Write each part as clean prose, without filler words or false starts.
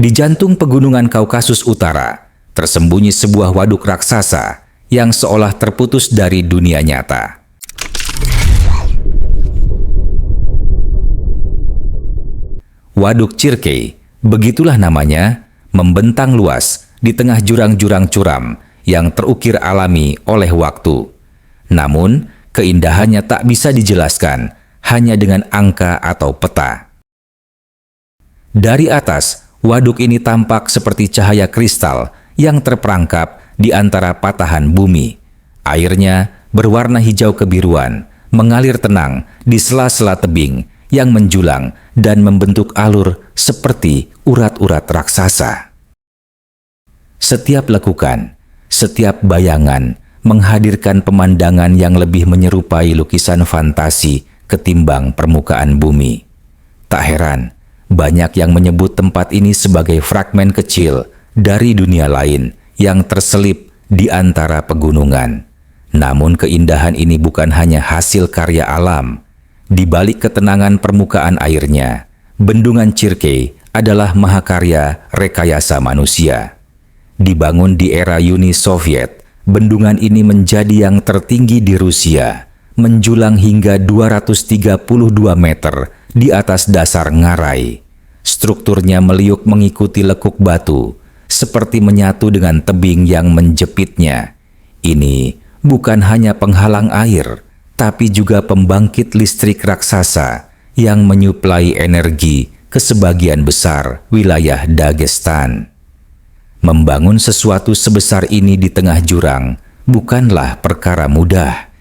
Di jantung pegunungan Kaukasus Utara, tersembunyi sebuah waduk raksasa yang seolah terputus dari dunia nyata. Waduk Cirkei, begitulah namanya, membentang luas di tengah jurang-jurang curam yang terukir alami oleh waktu. Namun, keindahannya tak bisa dijelaskan hanya dengan angka atau peta. Dari atas, waduk ini tampak seperti cahaya kristal yang terperangkap di antara patahan bumi. Airnya berwarna hijau kebiruan, mengalir tenang di sela-sela tebing yang menjulang dan membentuk alur seperti urat-urat raksasa. Setiap lekukan, setiap bayangan menghadirkan pemandangan yang lebih menyerupai lukisan fantasi ketimbang permukaan bumi. Tak heran, banyak yang menyebut tempat ini sebagai fragmen kecil dari dunia lain yang terselip di antara pegunungan. Namun keindahan ini bukan hanya hasil karya alam. Di balik ketenangan permukaan airnya, bendungan Cirkei adalah mahakarya rekayasa manusia. Dibangun di era Uni Soviet, bendungan ini menjadi yang tertinggi di Rusia, menjulang hingga 232 meter di atas dasar ngarai. Strukturnya meliuk mengikuti lekuk batu, seperti menyatu dengan tebing yang menjepitnya. Ini bukan hanya penghalang air, tapi juga pembangkit listrik raksasa yang menyuplai energi ke sebagian besar wilayah Dagestan. Membangun sesuatu sebesar ini di tengah jurang bukanlah perkara mudah.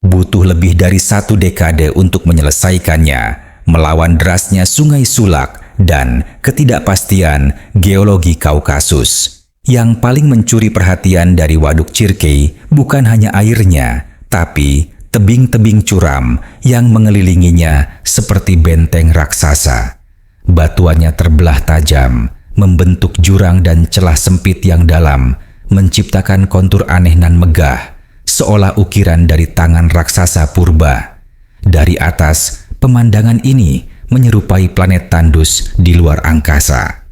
Butuh lebih dari 1 dekade untuk menyelesaikannya, melawan derasnya sungai Sulak dan ketidakpastian geologi Kaukasus. Yang paling mencuri perhatian dari Waduk Cirkei bukan hanya airnya, tapi tebing-tebing curam yang mengelilinginya seperti benteng raksasa. Batuannya terbelah tajam, membentuk jurang dan celah sempit yang dalam, menciptakan kontur aneh nan megah, seolah ukiran dari tangan raksasa purba. Dari atas, pemandangan ini menyerupai planet tandus di luar angkasa.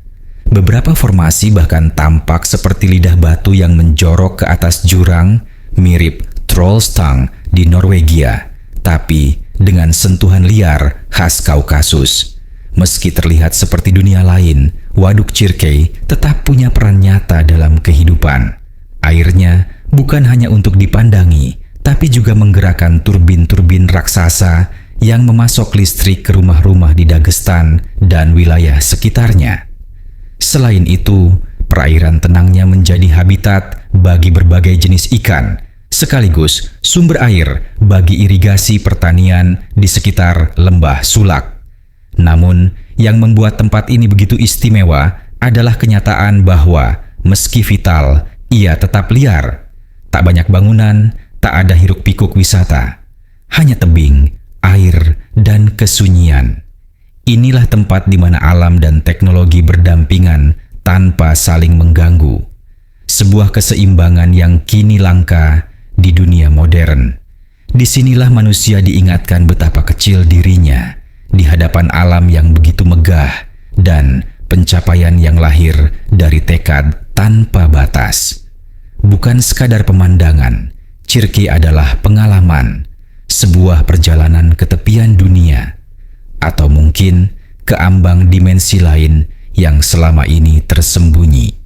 Beberapa formasi bahkan tampak seperti lidah batu yang menjorok ke atas jurang, mirip Trollstang di Norwegia, tapi dengan sentuhan liar khas Kaukasus. Meski terlihat seperti dunia lain, Waduk Cirkei tetap punya peran nyata dalam kehidupan. Airnya bukan hanya untuk dipandangi, tapi juga menggerakkan turbin-turbin raksasa yang memasok listrik ke rumah-rumah di Dagestan dan wilayah sekitarnya. Selain itu, perairan tenangnya menjadi habitat bagi berbagai jenis ikan, sekaligus sumber air bagi irigasi pertanian di sekitar lembah Sulak. Namun, yang membuat tempat ini begitu istimewa adalah kenyataan bahwa meski vital, ia tetap liar. Tak banyak bangunan, tak ada hiruk-pikuk wisata. Hanya tebing, air, dan kesunyian. Inilah tempat di mana alam dan teknologi berdampingan tanpa saling mengganggu. Sebuah keseimbangan yang kini langka di dunia modern. Disinilah manusia diingatkan betapa kecil dirinya di hadapan alam yang begitu megah dan pencapaian yang lahir dari tekad tanpa batas. Bukan sekadar pemandangan, Cirkei adalah pengalaman, sebuah perjalanan ke tepian dunia, atau mungkin ke ambang dimensi lain yang selama ini tersembunyi.